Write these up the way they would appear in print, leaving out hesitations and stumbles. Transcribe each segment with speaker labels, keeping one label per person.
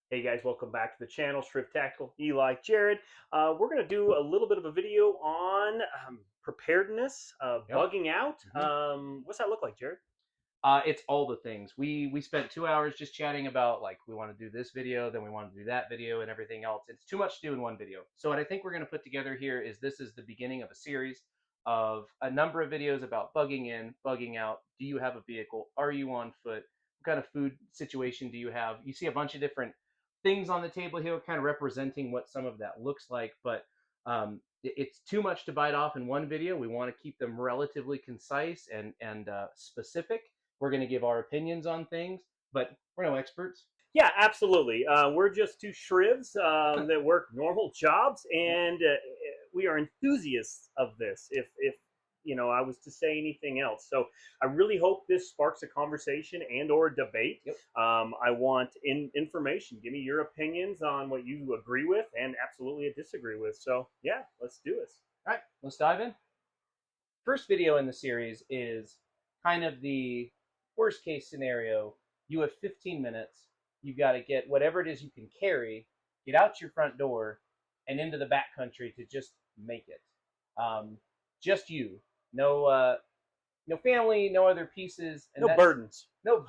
Speaker 1: Hey guys, welcome back to the channel. Shrift Tactical, Eli, Jared. We're going to do a little bit of a video on preparedness,
Speaker 2: Yep.
Speaker 1: bugging out.
Speaker 2: hmm
Speaker 1: What's that look like, Jared?
Speaker 2: It's all the things. We spent 2 hours just chatting about like we want to do this video, then we want to do that video, and everything else. It's too much to do in one video. So what I think we're going to put together here is this is the beginning of a series of a number of videos about bugging in, bugging out. Do you have a vehicle? Are you on foot? What kind of food situation do you have? You see a bunch of different things on the table here, kind of representing what some of that looks like, but it's too much to bite off in one video. We want to keep them relatively concise and specific. We're going to give our opinions on things, but we're no experts.
Speaker 1: Yeah, absolutely. We're just two shrivs that work normal jobs,
Speaker 2: Yep.
Speaker 1: and we are enthusiasts of this. If I was to say anything else, so I really hope this sparks a conversation and/or debate.
Speaker 2: Yep.
Speaker 1: I want information. Give me your opinions on what you agree with and absolutely disagree with. So yeah, let's do this.
Speaker 2: All right, let's dive in. First video in the series is kind of the worst case scenario. You have 15 minutes. You've got to get whatever it is you can carry, get out your front door, and into the back country to just make it. Just you. No family, no other pieces, and
Speaker 1: No
Speaker 2: that's
Speaker 1: burdens.
Speaker 2: no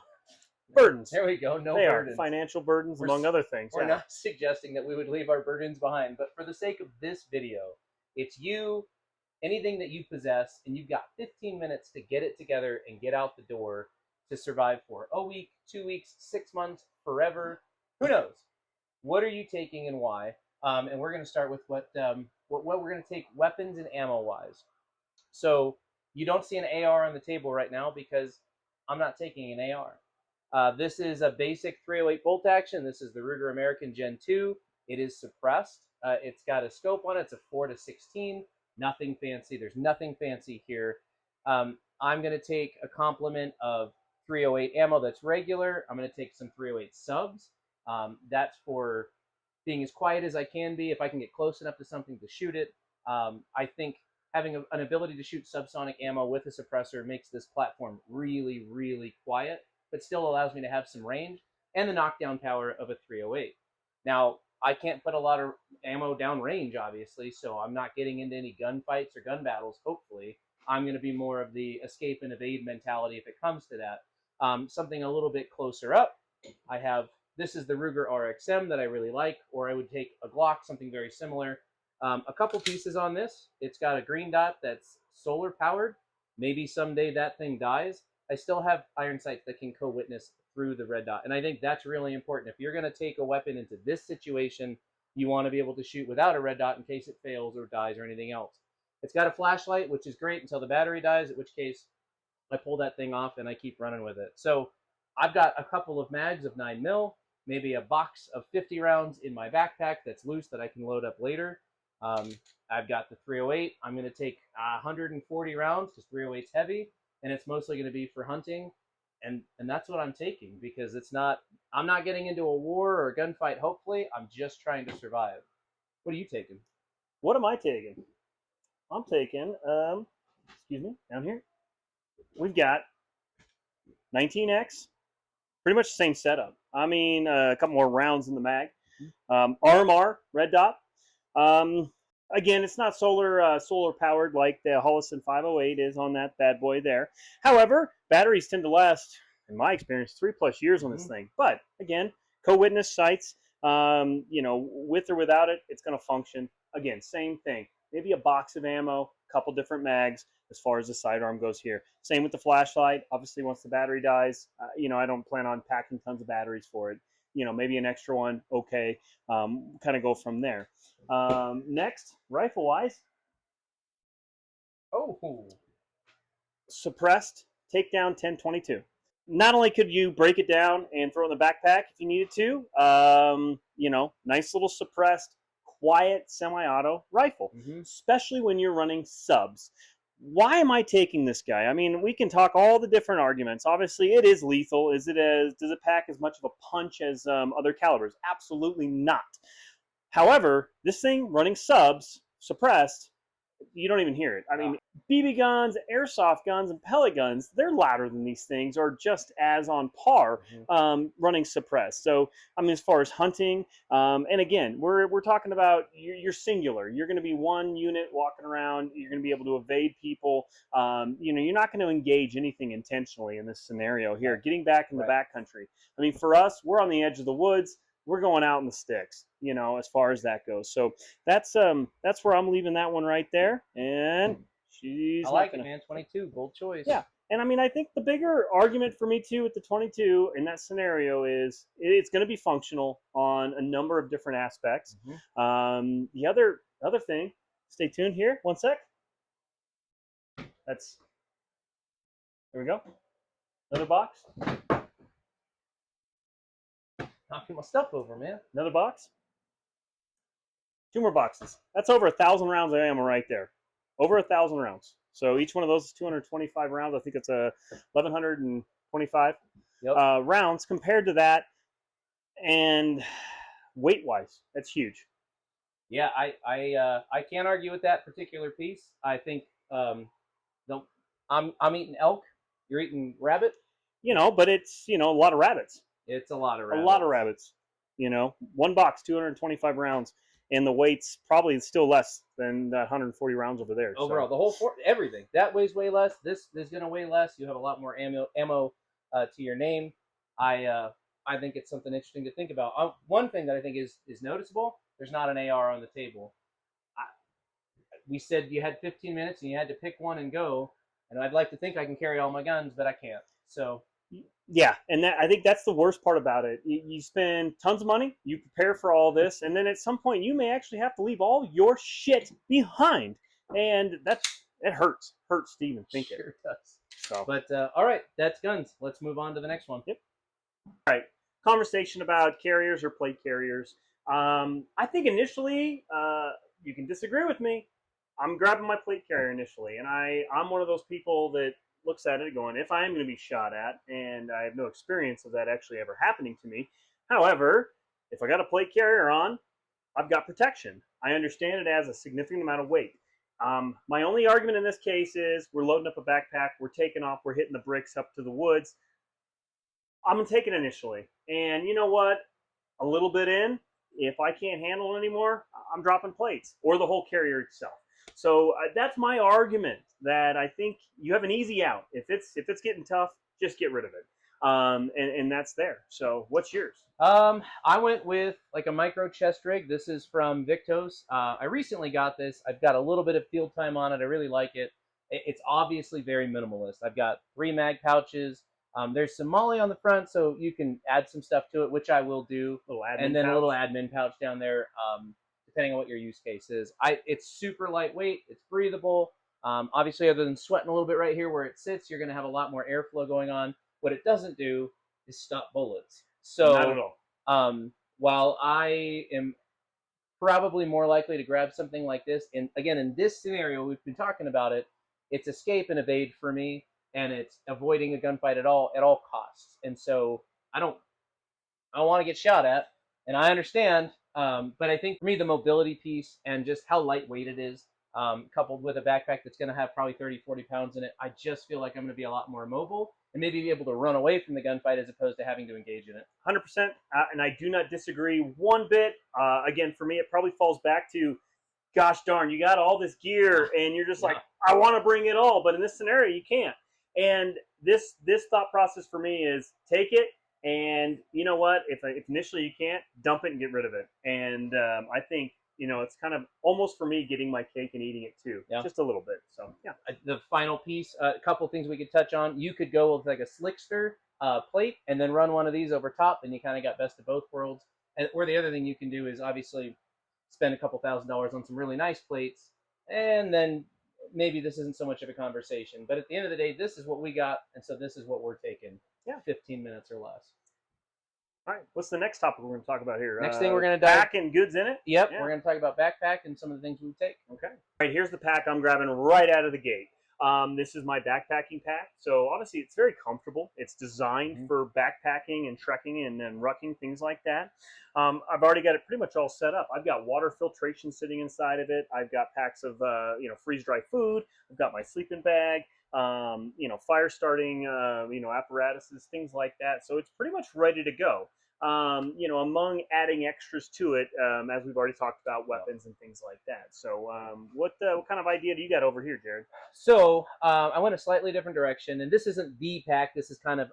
Speaker 1: Burdens.
Speaker 2: There we go. No
Speaker 1: They are
Speaker 2: burdens.
Speaker 1: financial burdens,
Speaker 2: We're
Speaker 1: among other things.
Speaker 2: we're
Speaker 1: Yeah.
Speaker 2: not suggesting that we would leave our burdens behind, but for the sake of this video, it's you, anything that you possess, and you've got 15 minutes to get it together and get out the door to survive for a week, 2 weeks, 6 months, forever. Who knows? What are you taking and why? And we're going to start with what we're going to take weapons and ammo wise. So you don't see an AR on the table right now because I'm not taking an AR. This is a basic 308 bolt action. This is the Ruger American Gen 2. It is suppressed. It's got a scope on it. It's a 4-16. Nothing fancy. There's nothing fancy here. I'm going to take a complement of 308 ammo that's regular. I'm going to take some 308 subs. That's for being as quiet as I can be. If I can get close enough to something to shoot it, I think having an ability to shoot subsonic ammo with a suppressor makes this platform really, really quiet, but still allows me to have some range and the knockdown power of a 308. Now, I can't put a lot of ammo down range, obviously, so I'm not getting into any gunfights or gun battles, hopefully. I'm going to be more of the escape and evade mentality if it comes to that. Something a little bit closer up, I have, this is the Ruger RXM that I really like, or I would take a Glock, something very similar. A couple pieces on this. It's got a green dot that's solar powered. Maybe someday that thing dies. I still have iron sights that can co-witness through the red dot. And I think that's really important. If you're going to take a weapon into this situation, you want to be able to shoot without a red dot in case it fails or dies or anything else. It's got a flashlight, which is great until the battery dies, at which case I pull that thing off and I keep running with it. So I've got a couple of mags of 9mm, maybe a box of 50 rounds in my backpack that's loose that I can load up later. Um, I've got the 308. I'm going to take 140 rounds because 308's heavy, and it's mostly going to be for hunting. And that's what I'm taking because I'm not getting into a war or a gunfight, hopefully. I'm just trying to survive. What are you taking?
Speaker 1: What am I taking? I'm taking, excuse me, down here. We've got 19X, pretty much the same setup. I mean, a couple more rounds in the mag. RMR, red dot. Again, it's not solar powered like the Holliston 508 is on that bad boy there. However, batteries tend to last, in my experience, 3+ years on this thing. But again, co-witness sights, with or without it, it's going to function. Again, same thing. Maybe a box of ammo, a couple different mags as far as the sidearm goes here. Same with the flashlight. Obviously, once the battery dies, I don't plan on packing tons of batteries for it. Maybe an extra one, okay. Kind of go from there. Next, rifle-wise,
Speaker 2: Oh,
Speaker 1: suppressed takedown 1022. Not only could you break it down and throw it in the backpack if you needed to, nice little suppressed, quiet semi-auto rifle, especially when you're running subs. Why am I taking this guy? I mean, we can talk all the different arguments. Obviously, it is lethal. Does it pack as much of a punch as other calibers? Absolutely not. However, this thing running subs, suppressed, you don't even hear it. I mean, BB guns, airsoft guns, and pellet guns, they're louder than these things, or just as on par, running suppressed. So, I mean, as far as hunting, and again, we're talking about you're singular. You're going to be one unit walking around. You're going to be able to evade people. You're not going to engage anything intentionally in this scenario here. Getting back in the backcountry. I mean, for us, we're on the edge of the woods. We're going out in the sticks, as far as that goes. So that's where I'm leaving that one right there. And
Speaker 2: I like it, man. 22, bold choice.
Speaker 1: Yeah. And I mean, I think the bigger argument for me too with the 22 in that scenario is it's going to be functional on a number of different aspects. The other thing, stay tuned here. One sec. There we go. Another box.
Speaker 2: Knocking my stuff over, man.
Speaker 1: Another box. 2 more boxes. That's over 1,000 rounds of ammo right there. Over 1,000 rounds. So each one of those is 225 rounds. I think it's 1,125 rounds compared to that. And weight-wise, that's huge.
Speaker 2: Yeah, I can't argue with that particular piece. I think I'm eating elk. You're eating rabbit.
Speaker 1: But it's a lot of rabbits.
Speaker 2: It's a lot of rabbits.
Speaker 1: A lot of rabbits. One box, 225 rounds, and the weight's probably still less than that 140 rounds over there.
Speaker 2: Overall, the whole everything that weighs way less. This is going to weigh less. You have a lot more ammo to your name. I think it's something interesting to think about. One thing that I think is noticeable: there's not an AR on the table. We said you had 15 minutes and you had to pick one and go. And I'd like to think I can carry all my guns, but I can't. So.
Speaker 1: Yeah, and I think that's the worst part about it. You spend tons of money, you prepare for all this, and then at some point you may actually have to leave all your shit behind, and it hurts to even think it.
Speaker 2: Sure does.
Speaker 1: So,
Speaker 2: but all right, that's guns. Let's move on to the next one.
Speaker 1: Yep. All right, conversation about carriers or plate carriers. I think initially, you can disagree with me. I'm grabbing my plate carrier initially, and I'm one of those people that looks at it going, if I am going to be shot at, and I have no experience of that actually ever happening to me. However, if I got a plate carrier on, I've got protection. I understand it has a significant amount of weight. My only argument in this case is we're loading up a backpack, we're taking off, we're hitting the bricks up to the woods. I'm going to take it initially. And you know what? A little bit in, if I can't handle it anymore, I'm dropping plates or the whole carrier itself. So that's my argument, that I think you have an easy out. If it's getting tough, just get rid of it. And that's there. So what's yours?
Speaker 2: I went with like a micro chest rig. This is from Victos. I recently got this. I've got a little bit of field time on it. I really like it. It's obviously very minimalist. I've got 3 mag pouches. There's some molly on the front, so you can add some stuff to it, which I will do. And then a little admin pouch down there. Depending on what your use case is. It's super lightweight, it's breathable. Obviously, other than sweating a little bit right here where it sits, you're going to have a lot more airflow going on. What it doesn't do is stop bullets. So,
Speaker 1: not at all.
Speaker 2: While I am probably more likely to grab something like this, and again, in this scenario, we've been talking about it, it's escape and evade for me, and it's avoiding a gunfight at all costs. And so, I don't want to get shot at, and I understand. But I think for me, the mobility piece and just how lightweight it is, coupled with a backpack that's going to have probably 30, 40 pounds in it, I just feel like I'm going to be a lot more mobile and maybe be able to run away from the gunfight as opposed to having to engage in it.
Speaker 1: 100%. And I do not disagree one bit. Again, for me, it probably falls back to, gosh darn, you got all this gear and you're just like, I want to bring it all. But in this scenario, you can't. And this thought process for me is take it. And you know what? If initially you can't, dump it and get rid of it. And I think it's kind of almost for me getting my cake and eating it too, just a little bit. So yeah.
Speaker 2: The final piece, a couple things we could touch on. You could go with like a Slickster plate and then run one of these over top, and you kind of got best of both worlds. Or the other thing you can do is obviously spend a couple $1,000s on some really nice plates, and then maybe this isn't so much of a conversation. But at the end of the day, this is what we got, and so this is what we're taking. 15 minutes or less.
Speaker 1: All right, what's the next topic we're going to talk about here?
Speaker 2: Next thing we're going to dive...
Speaker 1: Pack and goods in it?
Speaker 2: Yep, we're going to talk about backpack and some of the things we take.
Speaker 1: Okay. All right, here's the pack I'm grabbing right out of the gate. This is my backpacking pack. So obviously it's very comfortable. It's designed for backpacking and trekking and rucking, things like that. I've already got it pretty much all set up. I've got water filtration sitting inside of it. I've got packs of freeze-dried food. I've got my sleeping bag. Fire starting, apparatuses, things like that. So it's pretty much ready to go. Among adding extras to it, as we've already talked about, weapons and things like that. So what kind of idea do you got over here, Jared?
Speaker 2: So I went a slightly different direction, and this isn't the pack. This is kind of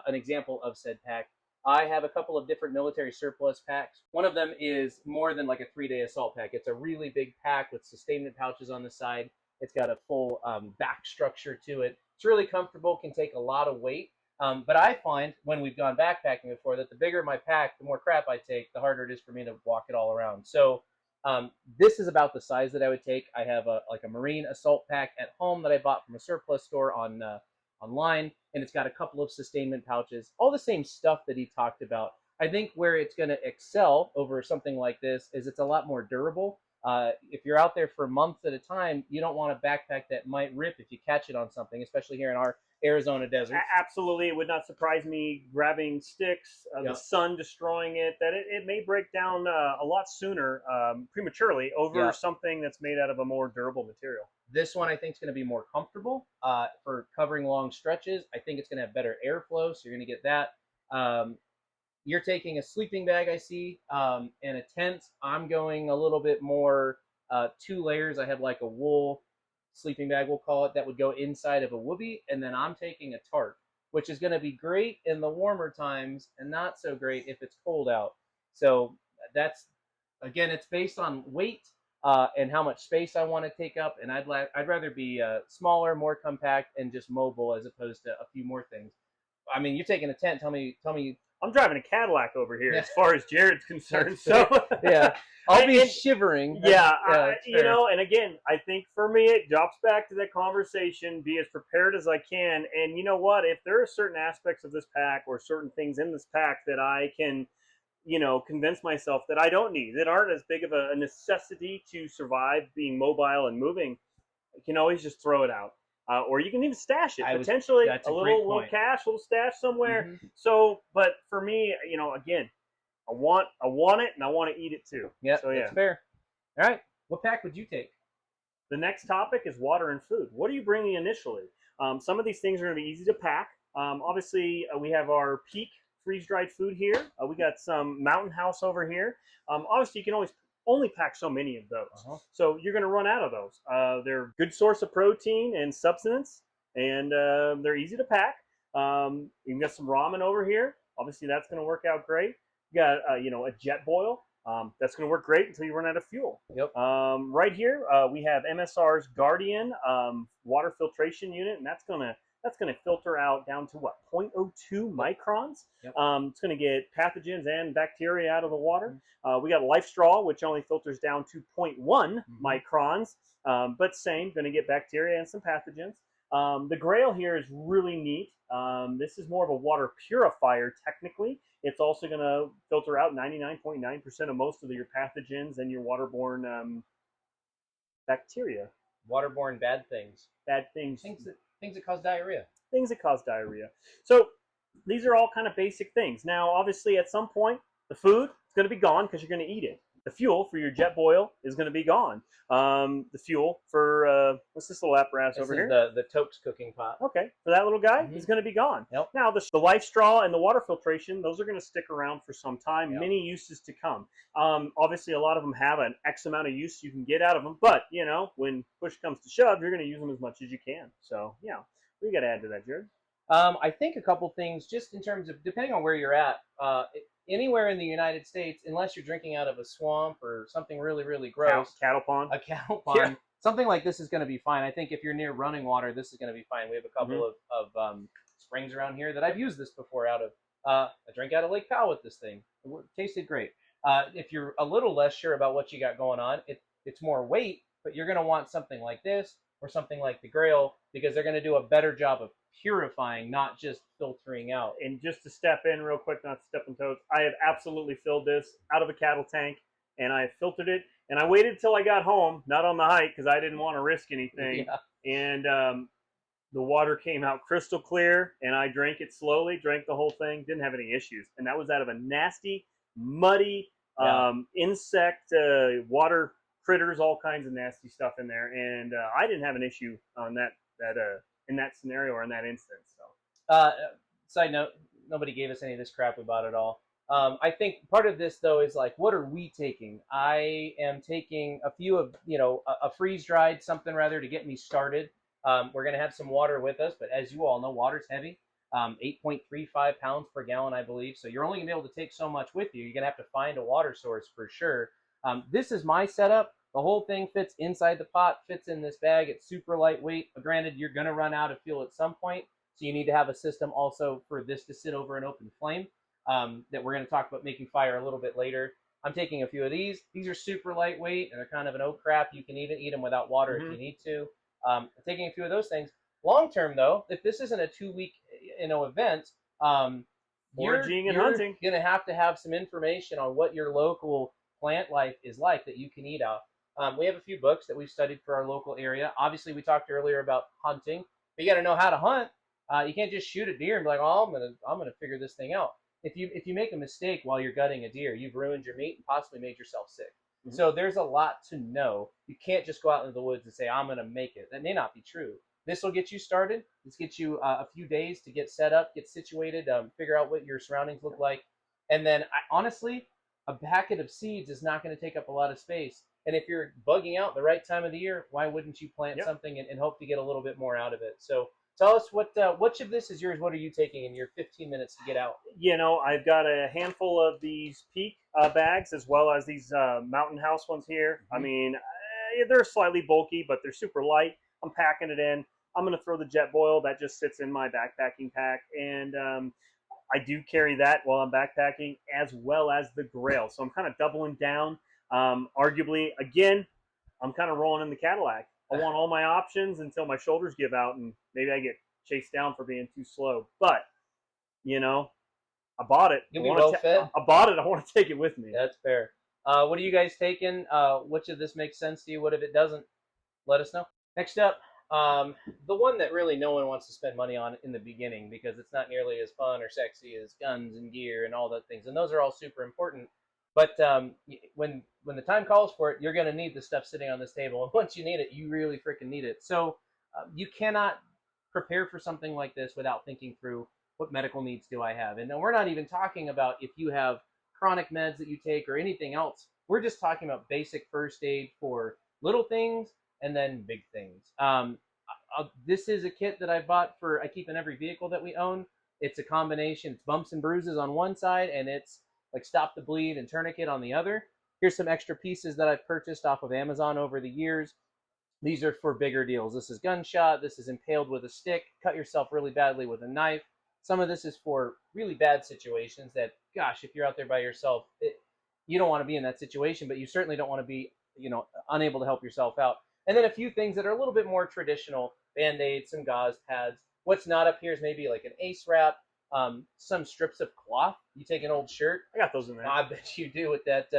Speaker 2: an example of said pack. I have a couple of different military surplus packs. One of them is more than like a 3-day assault pack. It's a really big pack with sustainment pouches on the side. It's got a full back structure to it. It's really comfortable, can take a lot of weight. But I find when we've gone backpacking before that the bigger my pack, the more crap I take, the harder it is for me to walk it all around. So this is about the size that I would take. I have a marine assault pack at home that I bought from a surplus store online, and it's got a couple of sustainment pouches, all the same stuff that he talked about. I think where it's going to excel over something like this is it's a lot more durable. If you're out there for months at a time, you don't want a backpack that might rip if you catch it on something, especially here in our Arizona desert.
Speaker 1: Absolutely. It would not surprise me grabbing sticks, the sun destroying it, that it may break down a lot sooner prematurely over something that's made out of a more durable material.
Speaker 2: This one I think is going to be more comfortable for covering long stretches. I think it's going to have better airflow, so you're going to get that. You're taking a sleeping bag, I see, and a tent. I'm going a little bit more 2 layers. I have like a wool sleeping bag, we'll call it, that would go inside of a whoopee, and then I'm taking a tarp, which is going to be great in the warmer times and not so great if it's cold out. So that's, again, it's based on weight and how much space I want to take up, and I'd rather be smaller, more compact, and just mobile as opposed to a few more things. I mean, you're taking a tent. Tell me.
Speaker 1: I'm driving a Cadillac over here, as far as Jared's concerned. So
Speaker 2: yeah, I'll be shivering.
Speaker 1: And again, I think for me, it drops back to that conversation: be as prepared as I can. And you know what? If there are certain aspects of this pack or certain things in this pack that I can, convince myself that I don't need, that aren't as big of a necessity to survive being mobile and moving, you can always just throw it out. Or you can even stash it, potentially a little cash, little stash somewhere. So, but for me, again, I want it, and I want to eat it too.
Speaker 2: Yeah,
Speaker 1: so,
Speaker 2: that's fair. All right, what pack would you take?
Speaker 1: The next topic is water and food. What are you bringing initially? Some of these things are going to be easy to pack. Obviously, we have our peak freeze-dried food here. We got some Mountain House over here. Obviously, you can always only pack so many of those. So you're going to run out of those. They're a good source of protein and substance, and they're easy to pack. You've got some ramen over here. Obviously, that's going to work out great. You got, a jet boil. That's going to work great until you run out of fuel.
Speaker 2: Yep.
Speaker 1: Right here, we have MSR's Guardian water filtration unit, and that's going to filter out down to what, 0.02 microns.
Speaker 2: Yep.
Speaker 1: It's going to get pathogens and bacteria out of the water. We got Life Straw, which only filters down to 0.1 microns, but same, going to get bacteria and some pathogens. The Grail here is really neat. This is more of a water purifier technically. It's also going to filter out 99.9% of most of your pathogens and your waterborne bacteria.
Speaker 2: Waterborne bad things.
Speaker 1: Bad things.
Speaker 2: Things that cause diarrhea.
Speaker 1: Things that cause diarrhea. So these are all kind of basic things. Now, obviously, at some point, the food is going to be gone because you're going to eat it. The fuel for your jet boil is going to be gone. The fuel for, what's this little apparatus over here?
Speaker 2: The Tokes cooking pot.
Speaker 1: Okay, for that little guy, is going to be gone.
Speaker 2: Yep.
Speaker 1: Now, the Life Straw and the water filtration, those are going to stick around for some time, many uses to come. Obviously, a lot of them have an X amount of use you can get out of them, but, when push comes to shove, you're going to use them as much as you can. So, yeah, what do you got to add to that, Jared?
Speaker 2: I think a couple things, just in terms of, depending on where you're at, anywhere in the United States, unless you're drinking out of a swamp or something really, really gross.
Speaker 1: Cattle pond.
Speaker 2: A cattle pond. Something like this is going to be fine. I think if you're near running water, this is going to be fine. We have a couple of springs around here that I've used this before out of. I drank out of Lake Powell with this thing. It tasted great. If you're a little less sure about what you got going on, it's more weight, but you're going to want something like this or something like the Grail because they're going to do a better job of purifying, not just filtering out.
Speaker 1: And just to step in real quick, not to step on toes, I have absolutely filled this out of a cattle tank, and I filtered it, and I waited till I got home, not on the hike because I didn't want to risk anything. and the water came out crystal clear, and I drank it slowly, drank the whole thing, didn't have any issues. And that was out of a nasty, muddy,
Speaker 2: Yeah.
Speaker 1: insect, water critters, all kinds of nasty stuff in there. And I didn't have an issue on in that scenario or in that instance. So
Speaker 2: Uh, Side note: nobody gave us any of this crap we bought at all. I think part of this though is like, what are we taking? I am taking a few of a freeze dried something rather to get me started. We're gonna have some water with us, but as you all know, water's heavy. 8.35 pounds per gallon, I believe. So you're only gonna be able to take so much with you. You're gonna have to find a water source for sure. This is my setup. The whole thing fits inside the pot, fits in this bag. It's super lightweight. But granted, you're gonna run out of fuel at some point. So you need to have a system also for this to sit over an open flame, that we're going to talk about making fire a little bit later. I'm taking a few of these. These are super lightweight and they're kind of an oak crap. You can even eat them without water if you need to. I'm taking a few of those things. Long term though, if this isn't a 2-week event,
Speaker 1: foraging and
Speaker 2: you're
Speaker 1: hunting.
Speaker 2: going to have some information on what your local plant life is like that you can eat off. We have a few books that we've studied for our local area. Obviously, we talked earlier about hunting, but you got to know how to hunt. You can't just shoot a deer and be like, "Oh, I'm gonna figure this thing out." If you make a mistake while you're gutting a deer, you've ruined your meat and possibly made yourself sick. Mm-hmm. So there's a lot to know. You can't just go out into the woods and say, "I'm gonna make it." That may not be true. This will get you started. This gets you a few days to get set up, get situated, figure out what your surroundings look like, and then honestly, a packet of seeds is not going to take up a lot of space. And if you're bugging out the right time of the year, why wouldn't you plant something and hope to get a little bit more out of it? So tell us which of this is yours. What are you taking in your 15 minutes to get out?
Speaker 1: I've got a handful of these Peak bags as well as these Mountain House ones here. Mm-hmm. I mean, they're slightly bulky, but they're super light. I'm packing it in. I'm going to throw the Jetboil. That just sits in my backpacking pack. And I do carry that while I'm backpacking as well as the Grail. So I'm kind of doubling down. Arguably, again, I'm kind of rolling in the Cadillac. I want all my options until my shoulders give out and maybe I get chased down for being too slow. But, I bought it.
Speaker 2: You'll be well fed.
Speaker 1: I bought it. I want to take it with me.
Speaker 2: That's fair. What are you guys taking? Which of this makes sense to you? What if it doesn't? Let us know. Next up, the one that really no one wants to spend money on in the beginning because it's not nearly as fun or sexy as guns and gear and all those things. And those are all super important. But when the time calls for it, you're going to need the stuff sitting on this table. And once you need it, you really freaking need it. So you cannot prepare for something like this without thinking through what medical needs do I have. And we're not even talking about if you have chronic meds that you take or anything else. We're just talking about basic first aid for little things and then big things. This is a kit that I bought I keep in every vehicle that we own. It's a combination. It's bumps and bruises on one side, and it's like stop the bleed and tourniquet on the other. Here's some extra pieces that I've purchased off of Amazon over the years. These are for bigger deals. This is gunshot. This is impaled with a stick. Cut yourself really badly with a knife. Some of this is for really bad situations that, gosh, if you're out there by yourself, you don't want to be in that situation, but you certainly don't want to be, unable to help yourself out. And then a few things that are a little bit more traditional: Band-Aids, some gauze pads. What's not up here is maybe like an ace wrap, some strips of cloth. You take an old shirt.
Speaker 1: I got those in there.
Speaker 2: I bet you do with that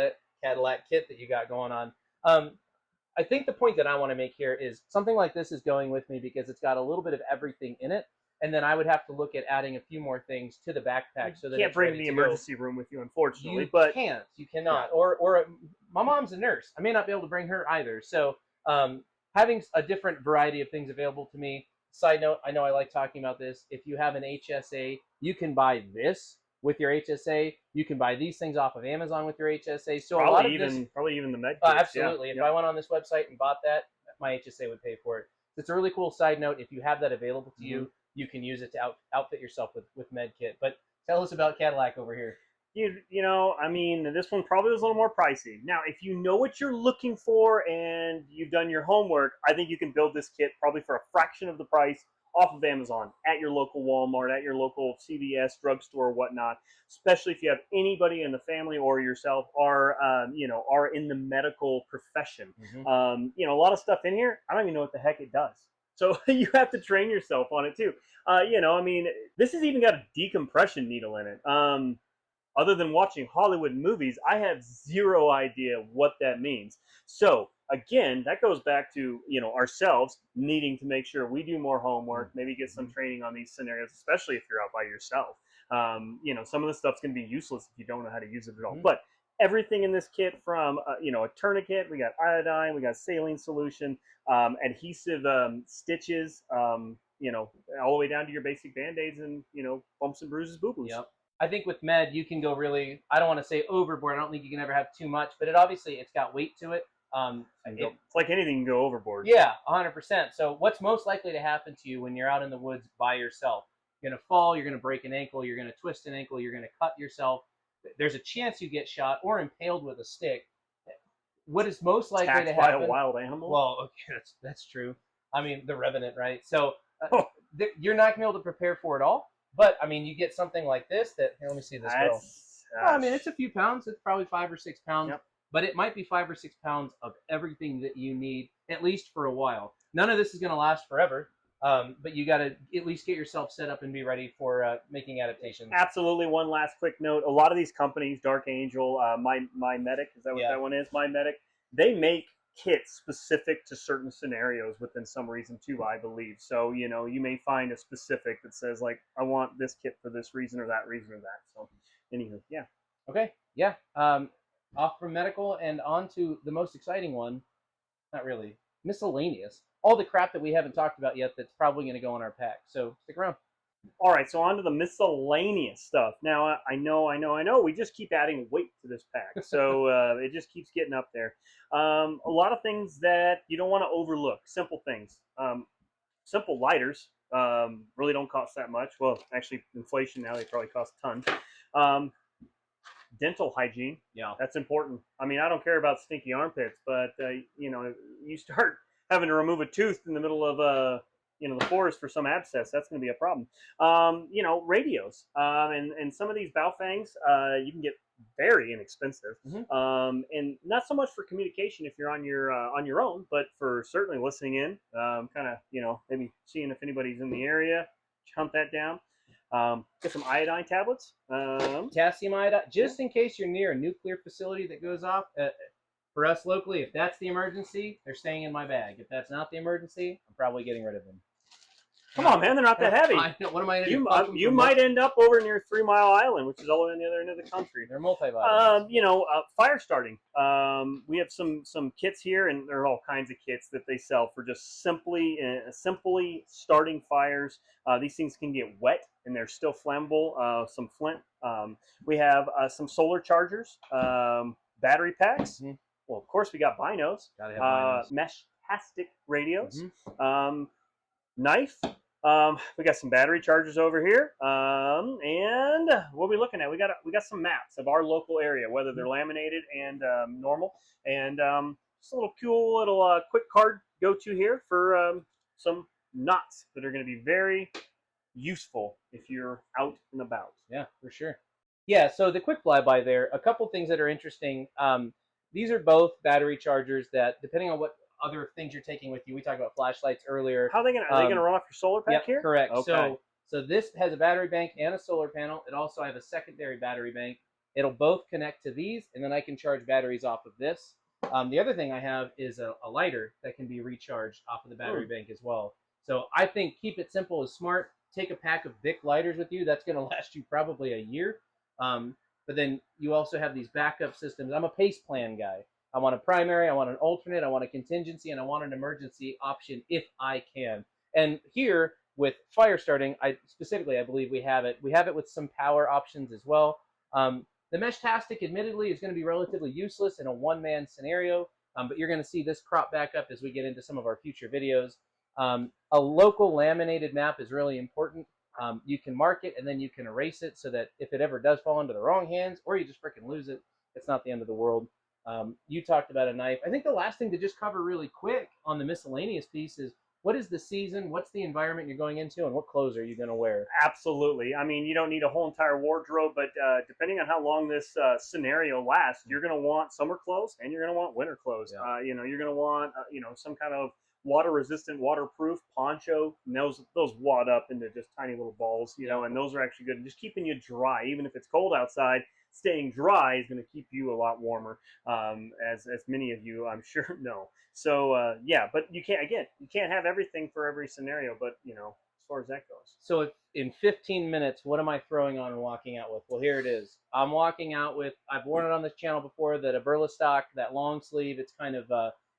Speaker 2: Cadillac kit that you got going on. I think the point that I want to make here is something like this is going with me because it's got a little bit of everything in it. And then I would have to look at adding a few more things to the backpack so that
Speaker 1: you can't bring the emergency room with you, unfortunately.
Speaker 2: You cannot. Yeah. Or my mom's a nurse. I may not be able to bring her either. So having a different variety of things available to me. Side note, I know I like talking about this. If you have an HSA, you can buy this with your HSA. You can buy these things off of Amazon with your HSA. So probably
Speaker 1: even the med kits.
Speaker 2: Absolutely. If I went on this website and bought that, my HSA would pay for it. It's a really cool side note. If you have that available to you, you can use it to outfit yourself with med kit. But tell us about Cadillac over here.
Speaker 1: I mean, this one probably was a little more pricey. Now, if you know what you're looking for and you've done your homework, I think you can build this kit probably for a fraction of the price off of Amazon, at your local Walmart, at your local CVS, drugstore, whatnot. Especially if you have anybody in the family or yourself are in the medical profession. Mm-hmm. A lot of stuff in here, I don't even know what the heck it does. So you have to train yourself on it too. This has even got a decompression needle in it. Other than watching Hollywood movies, I have zero idea what that means. So again, that goes back to, ourselves needing to make sure we do more homework, maybe get some training on these scenarios, especially if you're out by yourself. Some of the stuff's going to be useless if you don't know how to use it at all. But everything in this kit, from a tourniquet, we got iodine, we got saline solution, adhesive stitches, all the way down to your basic band-aids and bumps and bruises, boo-boos.
Speaker 2: Yep. I think with med you can go really, I don't want to say overboard. I don't think you can ever have too much, but it's got weight to it.
Speaker 1: It's like anything can go overboard.
Speaker 2: Yeah, 100%. So what's most likely to happen to you when you're out in the woods by yourself? You're going to fall, you're going to break an ankle, you're going to twist an ankle, you're going to cut yourself. There's a chance you get shot or impaled with a stick. What is most likely to happen?
Speaker 1: By a wild animal?
Speaker 2: Well, okay, that's true. I mean, the Revenant, right? So you're not going to be able to prepare for it all. But, I mean, you get something like this that, here, let me see this girl. Well, I mean, it's a few pounds. It's probably 5 or 6 pounds.
Speaker 1: Yep.
Speaker 2: But it might be 5 or 6 pounds of everything that you need, at least for a while. None of this is going to last forever. But you got to at least get yourself set up and be ready for making adaptations.
Speaker 1: Absolutely. One last quick note. A lot of these companies, Dark Angel, My Medic, is that what that one is? My Medic. They make kits specific to certain scenarios within some reason too, I believe. So, you may find a specific that says, like, I want this kit for this reason or that reason or that. So, anywho, yeah.
Speaker 2: Okay, yeah. Off from medical and on to the most exciting one. Not really. Miscellaneous. All the crap that we haven't talked about yet that's probably going to go in our pack. So, stick around.
Speaker 1: All right, so on to the miscellaneous stuff. Now, I know. We just keep adding weight to this pack, so it just keeps getting up there. A lot of things that you don't want to overlook. Simple things. Simple lighters really don't cost that much. Well, actually, inflation now, they probably cost a ton. Dental hygiene.
Speaker 2: Yeah.
Speaker 1: That's important. I mean, I don't care about stinky armpits, but, you start having to remove a tooth in the middle of the forest for some abscess, that's going to be a problem. Radios, and some of these Baofangs, you can get very inexpensive, and not so much for communication if you're on your own, but for certainly listening in, kind of maybe seeing if anybody's in the area, hunt that down. Get some iodine tablets.
Speaker 2: Potassium iodine, just in case you're near a nuclear facility that goes off. For us locally, if that's the emergency, they're staying in my bag. If that's not the emergency, I'm probably getting rid of them.
Speaker 1: Come on, man, they're not that heavy.
Speaker 2: I know. What am I going to do?
Speaker 1: You might end up over near 3 Mile Island, which is all the way on the other end of the country.
Speaker 2: They're multivitamins.
Speaker 1: Fire starting. We have some kits here, and there are all kinds of kits that they sell for just simply starting fires. These things can get wet, and they're still flammable. Some flint. We have some solar chargers, battery packs. Mm-hmm. Well, of course, we got Binos.
Speaker 2: Gotta have Binos.
Speaker 1: Mesh-tastic radios.
Speaker 2: Mm-hmm.
Speaker 1: Knife. We got some battery chargers over here, and what are we looking at? We got some maps of our local area, whether they're laminated and normal, and just a cool little quick card go-to here for some knots that are going to be very useful if you're out and about.
Speaker 2: Yeah, for sure. Yeah, so the quick flyby there, a couple things that are interesting. These are both battery chargers that, depending on what other things you're taking with you, we talked about flashlights earlier.
Speaker 1: Are they gonna run off your solar pack here?
Speaker 2: Correct.
Speaker 1: Okay.
Speaker 2: So this has a battery bank and a solar panel. It also has a secondary battery bank. It'll both connect to these, and then I can charge batteries off of this. The other thing I have is a lighter that can be recharged off of the battery bank as well. So I think keep it simple is smart. Take a pack of Bic lighters with you. That's going to last you probably a year. But then you also have these backup systems. I'm a PACE plan guy. I want a primary, I want an alternate, I want a contingency, and I want an emergency option if I can. And here with fire starting, I believe we have it. We have it with some power options as well. The Mesh-tastic, admittedly, is going to be relatively useless in a one-man scenario, but you're going to see this crop back up as we get into some of our future videos. A local laminated map is really important. You can mark it, and then you can erase it so that if it ever does fall into the wrong hands, or you just freaking lose it, it's not the end of the world. You talked about a knife. I think the last thing to just cover really quick on the miscellaneous piece is, what is the season, what's the environment you're going into, and what clothes are you going to wear?
Speaker 1: Absolutely. I mean, you don't need a whole entire wardrobe, but depending on how long this scenario lasts, you're going to want summer clothes and you're going to want winter clothes.
Speaker 2: Yeah.
Speaker 1: You're going to want some kind of water resistant, waterproof poncho. And those wad up into just tiny little balls, you know, and those are actually good. And just keeping you dry, even if it's cold outside. Staying dry is going to keep you a lot warmer, as many of you I'm sure know. So yeah, but you can't have everything for every scenario. But you know, as far as that goes.
Speaker 2: So if in 15 minutes, what am I throwing on and walking out with? Well, here it is. I'm walking out with, I've worn it on this channel before, that a Burlesstock, that long sleeve. It's kind of,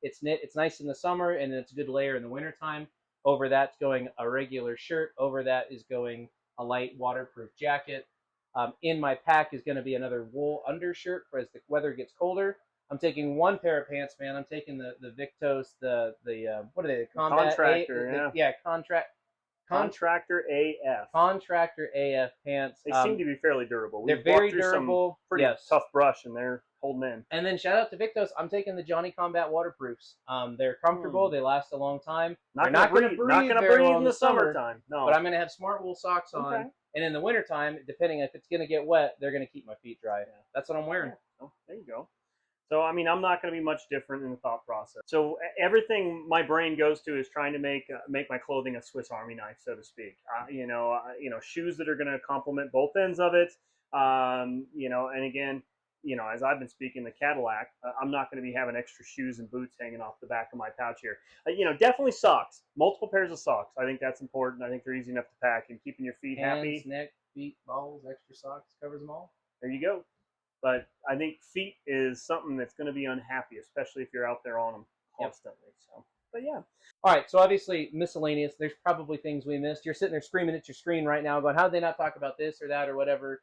Speaker 2: it's knit. It's nice in the summer, and it's a good layer in the wintertime. Over that's going a regular shirt. Over that is going a light waterproof jacket. In my pack is going to be another wool undershirt for as the weather gets colder. I'm taking one pair of pants, man. I'm taking the Victos, the what are they? The Combat
Speaker 1: Contractor, yeah. Contractor AF.
Speaker 2: Contractor AF pants.
Speaker 1: They seem to be fairly durable.
Speaker 2: They're very durable.
Speaker 1: Some pretty tough brush, and they're holding in.
Speaker 2: And then shout out to Victos. I'm taking the Johnny Combat waterproofs. They're comfortable. They last a long time.
Speaker 1: Not going to breathe in the summertime. No.
Speaker 2: But I'm going to have smart wool socks on. Okay. And in the wintertime, depending if it's going to get wet, they're going to keep my feet dry. Yeah. That's what I'm wearing.
Speaker 1: Yeah. Oh, there you go. So, I mean, I'm not going to be much different in the thought process. So everything my brain goes to is trying to make my clothing a Swiss Army knife, so to speak. You know, shoes that are going to complement both ends of it. You know, and again, you know, as I've been speaking, the Cadillac, I'm not going to be having extra shoes and boots hanging off the back of my pouch here. You know, definitely socks. Multiple pairs of socks. I think that's important. I think they're easy enough to pack, and keeping your feet happy.
Speaker 2: Hands, neck, feet, balls, extra socks, covers them all.
Speaker 1: There you go. But I think feet is something that's going to be unhappy, especially if you're out there on them constantly. Yep. So, but yeah.
Speaker 2: All right. So obviously miscellaneous. There's probably things we missed. You're sitting there screaming at your screen right now, going, "How did they not talk about this or that or whatever?"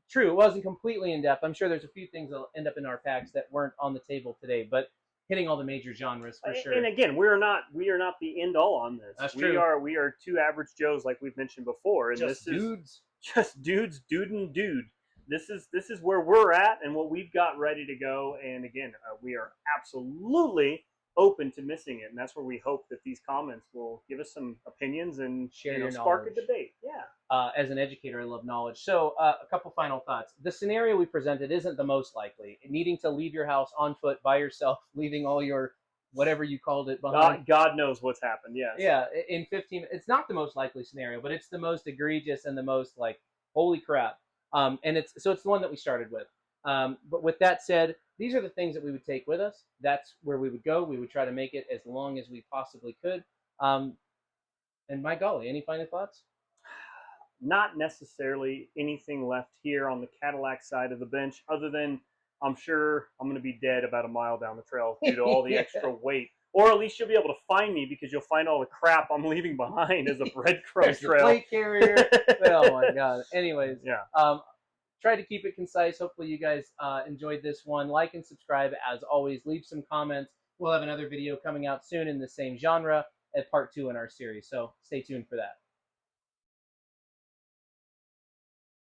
Speaker 2: True, it wasn't completely in depth. I'm sure there's a few things that'll end up in our packs that weren't on the table today, but hitting all the major genres for sure.
Speaker 1: And again, we are not the end all on this.
Speaker 2: That's true.
Speaker 1: We are two average Joes, like we've mentioned before, and
Speaker 2: just
Speaker 1: this
Speaker 2: dudes.
Speaker 1: is just dudes, dude. This is where we're at and what we've got ready to go. And again, we are absolutely open to missing it, and that's where we hope that these comments will give us some opinions and spark a debate. Yeah.
Speaker 2: As an educator, I love knowledge. So a couple final thoughts. The scenario we presented isn't the most likely. Needing to leave your house on foot by yourself, leaving all your whatever you called it behind.
Speaker 1: God knows what's happened. Yes.
Speaker 2: Yeah. In 15, it's not the most likely scenario, but it's the most egregious and the most like, holy crap. And it's the one that we started with. But with that said, these are the things that we would take with us. That's where we would go. We would try to make it as long as we possibly could. And my golly, any final thoughts?
Speaker 1: Not necessarily anything left here on the Cadillac side of the bench, other than I'm sure I'm going to be dead about a mile down the trail due to all the extra weight. Or at least you'll be able to find me because you'll find all the crap I'm leaving behind as a breadcrumb trail.
Speaker 2: Plate carrier. Oh my God. Anyways,
Speaker 1: yeah.
Speaker 2: Try to keep it concise. Hopefully you guys enjoyed this one. Like and subscribe as always. Leave some comments. We'll have another video coming out soon in the same genre at part 2 in our series. So stay tuned for that.